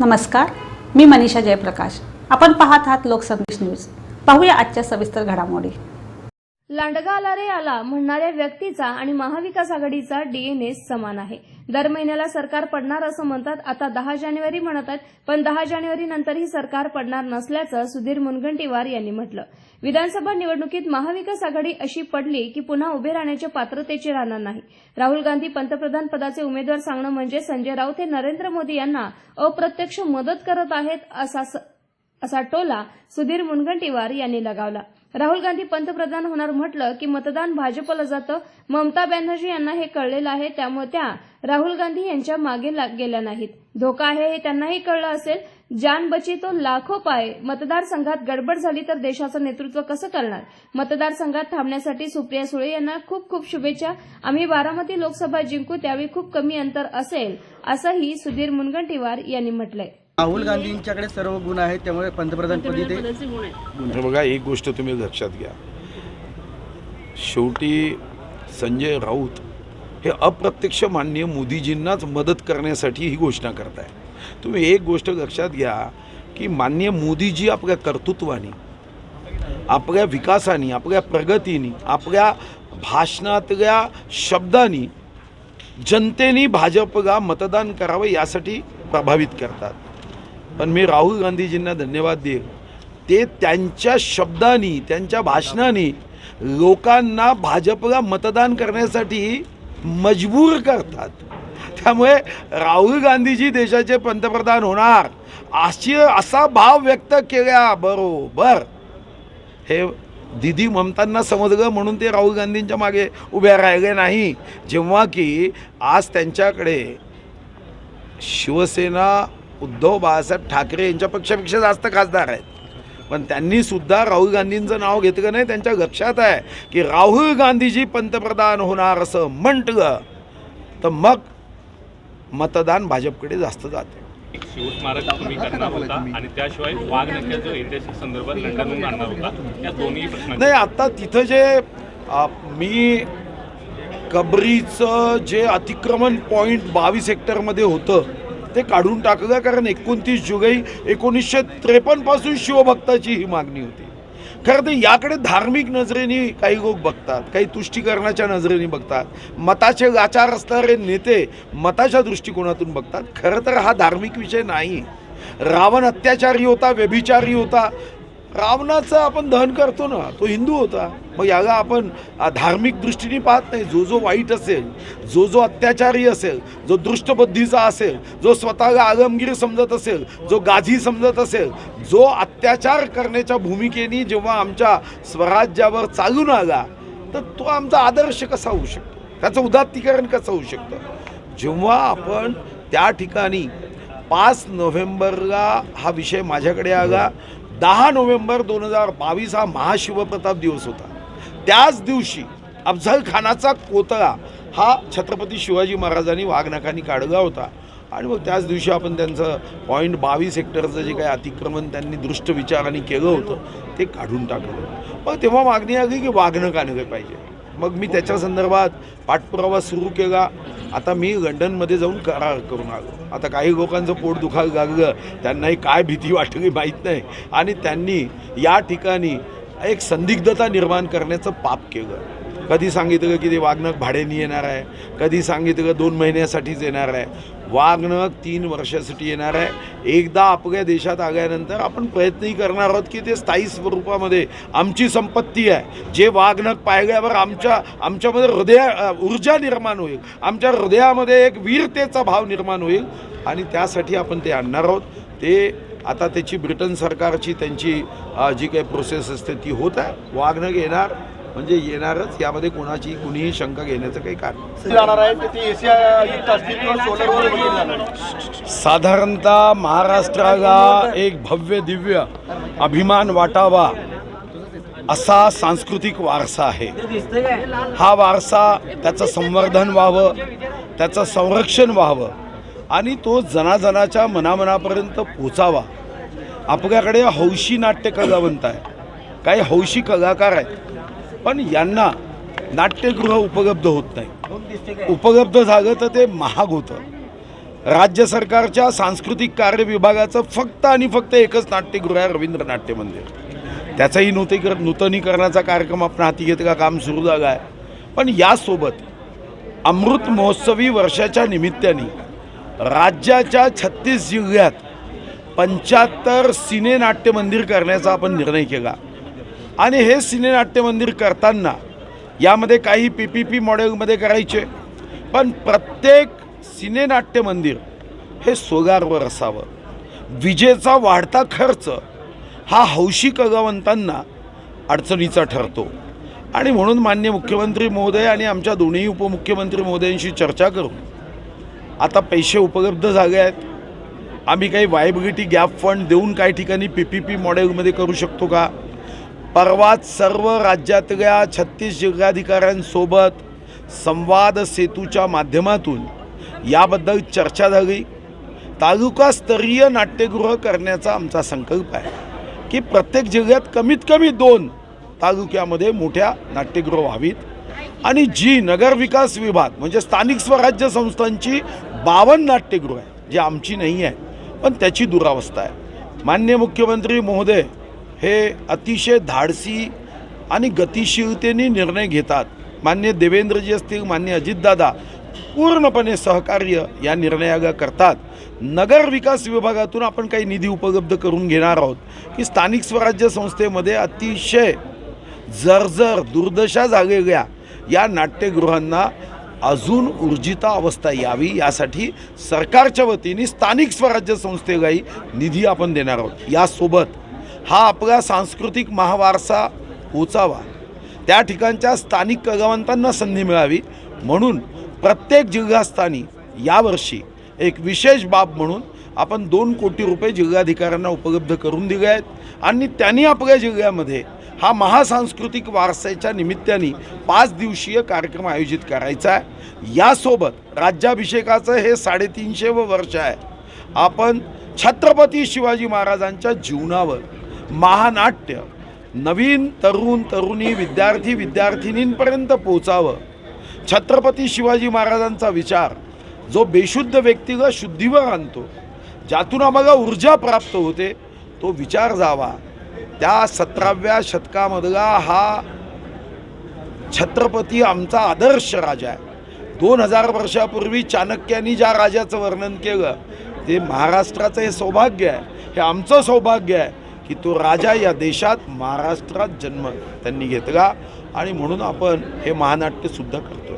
नमस्कार, मी मनीषा जयप्रकाश। आपण पाहत आहात लोकसंदेश न्यूज। पाहूया आजच्या सविस्तर घडामोडी। लांडगा आला रे आला म्हणणाऱ्या व्यक्तीचा आणि महाविकास आघाडीचा डीएनए समान आहे। दर महिन्याला सरकार पडणार असं म्हणतात। आता 10 जानेवारी म्हणत आहेत, पण 10 जानेवारी नंतरही सरकार पडणार नसल्याचं सुधीर मुनगंटीवार यांनी म्हटलं। विधानसभा निवडणुकीत महाविकास आघाडी अशी पडली की पुन्हा उभे राहण्याच्या पात्रतेचे राहणार नाही। राहुल गांधी पंतप्रधान पदाचे उमेदवार सांगणं म्हणजे संजय राऊत हे नरेंद्र मोदी यांना अप्रत्यक्ष मदत करत आहेत असा टोला सुधीर मुनगंटीवार यांनी लगावला। राहुल गांधी पंतप्रधान होणार म्हटलं की मतदान भाजपला जातं। ममता बॅनर्जी यांना हे कळलेलं आहे, त्यामुळे त्या राहुल गांधी यांच्या मागे गेल्या नाहीत। धोका आहे हे त्यांनाही कळलं असेल। जान बची तो लाखो पाय। मतदारसंघात गडबड झाली तर देशाचं नेतृत्व कसं करणार? मतदारसंघात थांबण्यासाठी सुप्रिया सुळे यांना खूप खूप शुभेच्छा। आम्ही बारामती लोकसभा जिंकू, त्यावेळी खूप कमी अंतर असेल असंही सुधीर मुनगंटीवार यांनी म्हटलंय। राहुल गांधींच्याकडे सर्व गुण आहेत, त्यामुळे पंतप्रधानपदी ते बघा, एक गोष्ट तुम्ही लक्षात घ्या, शेवटी संजय राऊत हे अप्रत्यक्ष माननीय मोदीजींनाच मदत करण्यासाठी ही घोषणा करताय। तुम्ही एक गोष्ट लक्षात घ्या की माननीय मोदीजी आपल्या कर्तृत्वाने, आपल्या विकासाने, आपल्या प्रगतीने, आपल्या भाषणातल्या शब्दांनी जनतेने भाजपला मतदान करावं यासाठी प्रभावित करतात। पण मी राहुल गांधीजींना धन्यवाद देईल, ते त्यांच्या शब्दांनी, त्यांच्या भाषणाने लोकांना भाजपला मतदान करण्यासाठी मजबूर करतात। त्यामुळे राहुल गांधीजी देशाचे पंतप्रधान होणार असा भाव व्यक्त केल्याबरोबर हे दीदी ममतांना समजलं, म्हणून ते राहुल गांधींच्या मागे उभे राहिले नाही। जेव्हा की आज त्यांच्याकडे शिवसेना उद्धव बाळासाहेब ठाकरे यांच्या पक्षापेक्षा जास्त खासदार आहेत, पण त्यांनी सुद्धा राहुल गांधींचं नाव घेतलं नाही। त्यांच्या लक्षात आहे की राहुल गांधीजी पंतप्रधान होणार असं म्हटलं तर मग मतदान भाजपकडे जास्त जाते। शिवस्मारक तुम्ही करणार होता आणि त्याशिवाय वाघ नक्कीच जो ऐतिहासिक संदर्भात लंडनहून आणणार होता, या दोन्ही प्रश्न नाही। आता तिथं जे मी कबरीचं जे अतिक्रमण पॉईंट 22 हेक्टरमध्ये होतं ते काढून टाकलं, कारण 29 जुलै 1953 पासून शिवभक्ताची ही मागणी होती। खरं तर याकडे धार्मिक नजरेने काही लोक बघतात, काही तुष्टीकरणाच्या नजरेने बघतात, मताचे लाचार असणारे नेते मताच्या दृष्टिकोनातून बघतात। खरं तर हा धार्मिक विषय नाही। रावण अत्याचारी होता, व्यभिचारी होता। रावणाचं आपण दहन करतो ना, तो हिंदू होता। मग याला आपण धार्मिक दृष्टीने पाहत नाही। जो वाईट असेल, जो अत्याचारी असेल, जो दृष्टबुद्धीचा असेल, जो स्वतःला आलमगीर समजत असेल, जो गाझी समजत असेल, जो अत्याचार करण्याच्या भूमिकेने जेव्हा आमच्या स्वराज्यावर चालून आला, तर तो आमचा आदर्श कसा होऊ शकतो? त्याचं उदात्तीकरण कसं होऊ शकतं? जेव्हा आपण त्या ठिकाणी 5 नोव्हेंबरला हा विषय माझ्याकडे आला, 10 नोव्हेंबर 2022 हा महाशिवप्रताप दिवस होता। त्याच दिवशी अफझल खानाचा कोतळा हा छत्रपती शिवाजी महाराजांनी वाघनखांनी काढला होता, आणि मग त्याच दिवशी आपण त्यांचं पॉईंट 22 हेक्टरचं जे काही अतिक्रमण त्यांनी दृष्ट विचाराने केलं होतं ते काढून टाकलं। मग तेव्हा मागणी आली की वाघनख आणलं पाहिजे। मग मी त्याच्या संदर्भात पाठपुरावा सुरू केला। आता मी लंडनमध्ये जाऊन करार करून आलो। आता काही लोकांचं पोट दुखायला लागलं, त्यांनाही काय भीती वाटली माहीत नाही, आणि त्यांनी या ठिकाणी एक संदिग्धता निर्माण करण्याचं पाप केलं। कधी सांगितलं की ते वाघनख भाड्याने येणार आहे, कधी सांगितलं 2 महिन्यासाठीच येणार आहे। वाघनख 3 वर्षासाठी येणार आहे। एकदा आपल्या देशात आल्यानंतर आपण प्रयत्नही करणार आहोत की ते स्थायी स्वरूपामध्ये आमची संपत्ती आहे। जे वाघनख पाहिल्यावर आमच्यामध्ये ऊर्जा निर्माण होईल, आमच्या हृदयामध्ये एक वीरतेचा भाव निर्माण होईल, आणि त्यासाठी आपण ते आणणार आहोत। ते आता त्याची ब्रिटन सरकारची त्यांची जी काही प्रोसेस असते ती होत आहे। वाघनख येणार म्हणजे येणारच, यामध्ये कुणीही शंका घेण्याचं काही कारण साधारणतः महाराष्ट्राला एक भव्य दिव्य अभिमान वाटावा असा सांस्कृतिक वारसा आहे। हा वारसा, त्याचं संवर्धन व्हावं, त्याचं संरक्षण व्हावं, आणि तो जनाजनाच्या मनामनापर्यंत पोचावा। आपल्याकडे हौशी नाट्य कलावंत आहे, काही हौशी कलाकार आहेत, पण यांना नाट्यगृह उपलब्ध होत नाही। उपलब्ध झालं तर ते महाग होतं। राज्य सरकारच्या सांस्कृतिक कार्य विभागाचं फक्त आणि फक्त एकच नाट्यगृह आहे, रवींद्र नाट्य मंदिर. त्याचाही नूतनीकरणाचा कार्यक्रम आपण हाती घेतला, काम सुरू झालं आहे. पण यासोबत अमृत महोत्सवी वर्षाच्या निमित्ताने राज्याच्या 36 जिल्ह्यात 75 सिने नाट्य मंदिर करण्याचा आपण निर्णय केला. आणि हे सिने नाट्य मंदिर करताना यामध्ये काही PPP मॉडेलमध्ये करायचे, पण प्रत्येक सिने नाट्य मंदिर हे सोलारवर असावं. विजेचा वाढता खर्च हा हौशी कलावंतांना अडचणीचा ठरतो. आणि म्हणून माननीय मुख्यमंत्री महोदय आणि आमच्या दोन्ही उपमुख्यमंत्री महोदयांशी चर्चा करून आता पैसे उपलब्ध झाले आहेत. आम्ही काही वायबिलिटी गॅप फंड देऊन काही ठिकाणी PPP मॉडेलमध्ये करू शकतो का. परवाच सर्व राज्यातल्या 36 जिल्हाधिकाऱ्यांसोबत संवाद सेतूच्या माध्यमातून याबद्दल चर्चा झाली. तालुकास्तरीय नाट्यगृह करण्याचा आमचा संकल्प आहे की प्रत्येक जिल्ह्यात कमीत कमी 2 तालुक्यामध्ये मोठ्या नाट्यगृह व्हावीत. आणि जी नगरविकास विभाग म्हणजे स्थानिक स्वराज्य संस्थांची 52 नाट्यगृह आहे, जी आमची नाही आहे, पण त्याची दुरावस्था आहे. माननीय मुख्यमंत्री महोदय हे अतिशय धाडसी आणि गतिशीलतेने निर्णय घेतात. माननीय देवेंद्रजी असतील, माननीय अजितदादा पूर्णपणे सहकार्य या निर्णयाला करतात. नगर विकास विभागातून आपण काही निधी उपलब्ध करून घेणार आहोत की स्थानिक स्वराज्य संस्थेमध्ये अतिशय जर्जर दुर्दशा झालेल्या या नाट्यगृहांना अजून ऊर्जित अवस्था यावी, यासाठी सरकारच्या वतीने स्थानिक स्वराज्य संस्थेलाही निधी आपण देणार आहोत. यासोबत हा आपला सांस्कृतिक महावारसा पोचावा, त्या ठिकाणच्या स्थानिक कलावंतांना संधी मिळावी, म्हणून प्रत्येक जिल्हास्थानी यावर्षी एक विशेष बाब म्हणून आपण 2 कोटी रुपये जिल्हाधिकाऱ्यांना उपलब्ध करून दिले आहेत. आणि त्यांनी आपल्या जिल्ह्यामध्ये हा महासांस्कृतिक वारसाच्या निमित्ताने 5 दिवसीय कार्यक्रम आयोजित करायचा आहे. यासोबत राज्याभिषेकाचं हे 350वं वर्ष आहे. आपण छत्रपती शिवाजी महाराजांच्या जीवनावर महानाट्य नवीन तरुण तरुणी विद्यार्थी विद्यार्थिनींपर्यंत पोचावं. छत्रपती शिवाजी महाराजांचा विचार जो बेशुद्ध व्यक्तीला शुद्धीवर आणतो, ज्यातून आम्हाला ऊर्जा प्राप्त होते, तो विचार जावा. त्या 17व्या शतकामधला हा छत्रपती आमचा आदर्श राजा आहे. 2000 वर्षापूर्वी चाणक्यांनी ज्या राजाचं वर्णन केलं ते महाराष्ट्राचं हे सौभाग्य आहे, हे आमचं सौभाग्य आहे की तो राजा या देशात महाराष्ट्रात जन्म त्यांनी घेतला. आणि म्हणून आपण हे महानाट्यसुद्धा करतो.